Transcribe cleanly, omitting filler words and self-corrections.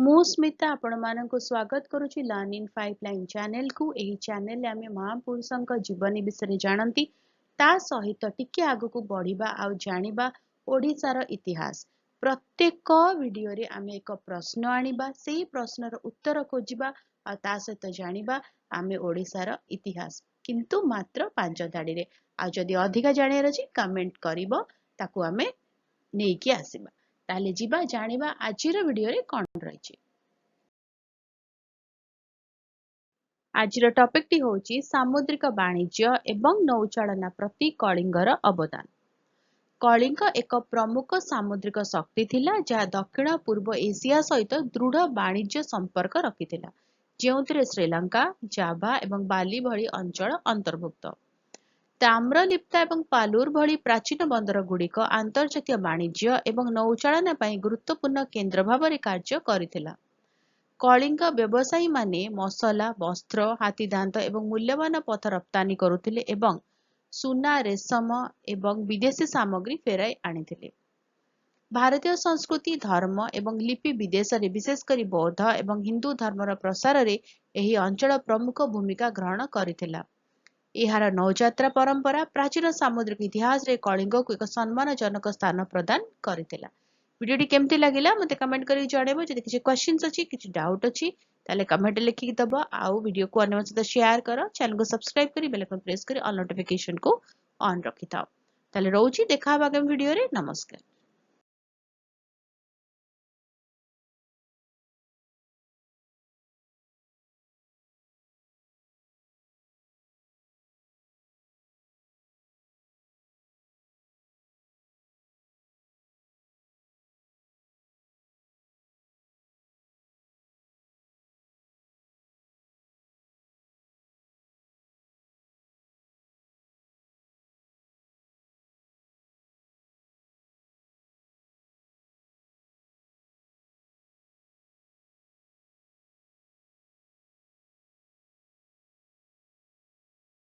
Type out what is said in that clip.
ମୁଁ ସ୍ମିତା ଆପଣମାନଙ୍କୁ ସ୍ୱାଗତ କରୁଛି ଲର୍ନ ଇନ୍ ପାଇପଲାଇନ୍ ଚ୍ୟାନେଲକୁ। ଏହି ଚ୍ୟାନେଲରେ ଆମେ ମହାପୁରୁଷଙ୍କ ଜୀବନୀ ବିଷୟରେ ଜାଣନ୍ତି, ତା ସହିତ ଟିକେ ଆଗକୁ ବଢିବା ଆଉ ଜାଣିବା ଓଡ଼ିଶାର ଇତିହାସ। ପ୍ରତ୍ୟେକ ଭିଡିଓରେ ଆମେ ଏକ ପ୍ରଶ୍ନ ଆଣିବା, ସେହି ପ୍ରଶ୍ନର ଉତ୍ତର ଖୋଜିବା ଆଉ ତା ସହିତ ଜାଣିବା ଆମେ ଓଡ଼ିଶାର ଇତିହାସ, କିନ୍ତୁ ମାତ୍ର 5 ଧାଡିରେ। ଆଉ ଯଦି ଅଧିକା ଜାଣିବାର ଅଛି କମେଣ୍ଟ କରିବ, ତାକୁ ଆମେ ନେଇକି ଆସିବା। ତାହେଲେ ଯିବା ଜାଣିବା ଆଜିର ଭିଡିଓରେ କଣ ରହିଛି। ଆଜିର ଟପିକଟି ହେଉଛି ସାମୁଦ୍ରିକ ବାଣିଜ୍ୟ ଏବଂ ନୌଚାଳନା ପ୍ରତି କଳିଙ୍ଗର ଅବଦାନ। କଳିଙ୍ଗ ଏକ ପ୍ରମୁଖ ସାମୁଦ୍ରିକ ଶକ୍ତି ଥିଲା, ଯାହା ଦକ୍ଷିଣ ପୂର୍ବ ଏସିଆ ସହିତ ଦୃଢ ବାଣିଜ୍ୟ ସମ୍ପର୍କ ରଖିଥିଲା, ଯେଉଁଥିରେ ଶ୍ରୀଲଙ୍କା, ଜାଭା ଏବଂ ବାଲି ଭଳି ଅଞ୍ଚଳ ଅନ୍ତର୍ଭୁକ୍ତ। ତାମ୍ରଲିପ୍ତା ଏବଂ ପାଲୁର ଭଳି ପ୍ରାଚୀନ ବନ୍ଦର ଗୁଡ଼ିକ ଆନ୍ତର୍ଜାତୀୟ ବାଣିଜ୍ୟ ଏବଂ ନୌଚାଳନା ପାଇଁ ଗୁରୁତ୍ୱପୂର୍ଣ୍ଣ କେନ୍ଦ୍ର ଭାବରେ କାର୍ଯ୍ୟ କରିଥିଲା। କଳିଙ୍ଗ ବ୍ୟବସାୟୀମାନେ ମସଲା, ବସ୍ତ୍ର, ହାତୀଦାନ୍ତ ଏବଂ ମୂଲ୍ୟବାନ ପଥ ରପ୍ତାନି କରୁଥିଲେ ଏବଂ ସୁନା, ରେଶମ ଏବଂ ବିଦେଶୀ ସାମଗ୍ରୀ ଫେରାଇ ଆଣିଥିଲେ। ଭାରତୀୟ ସଂସ୍କୃତି, ଧର୍ମ ଏବଂ ଲିପି ବିଦେଶରେ, ବିଶେଷ କରି ବୌଦ୍ଧ ଏବଂ ହିନ୍ଦୁ ଧର୍ମର ପ୍ରସାରରେ ଏହି ଅଞ୍ଚଳ ପ୍ରମୁଖ ଭୂମିକା ଗ୍ରହଣ କରିଥିଲା। ଏହାର ନୌଯାତ୍ରା ପରମ୍ପରା ପ୍ରାଚୀନ ସାମୁଦ୍ରିକ ଇତିହାସରେ କଳିଙ୍ଗକୁ ଏକ ସମ୍ମାନଜନକ ସ୍ଥାନ ପ୍ରଦାନ କରିଥିଲା। ଭିଡିଓଟି କେମିତି ଲାଗିଲା ମୋତେ କମେଣ୍ଟ କରିକି ଜଣାଇବ। ଯଦି କିଛି କ୍ୱେଶ୍ଚିନ୍ସ ଅଛି, କିଛି ଡାଉଟ୍ ଅଛି, ତାହେଲେ କମେଣ୍ଟରେ ଲେଖିକି ଦବ। ଆଉ ଭିଡିଓକୁ ଅନ୍ୟମାନଙ୍କ ସହିତ ସେୟାର କର, ଚ୍ୟାନେଲକୁ ସବସ୍କ୍ରାଇବ କରି ବେଲ୍ ଆଇକନ୍ ପ୍ରେସ୍ କରି ଅଲ୍ ନୋଟିଫିକେସନକୁ ଅନ୍ ରଖିଥାଅ। ତାହେଲେ ରହୁଛି, ଦେଖା ହବା ଆଗାମୀ ଭିଡିଓରେ। ନମସ୍କାର।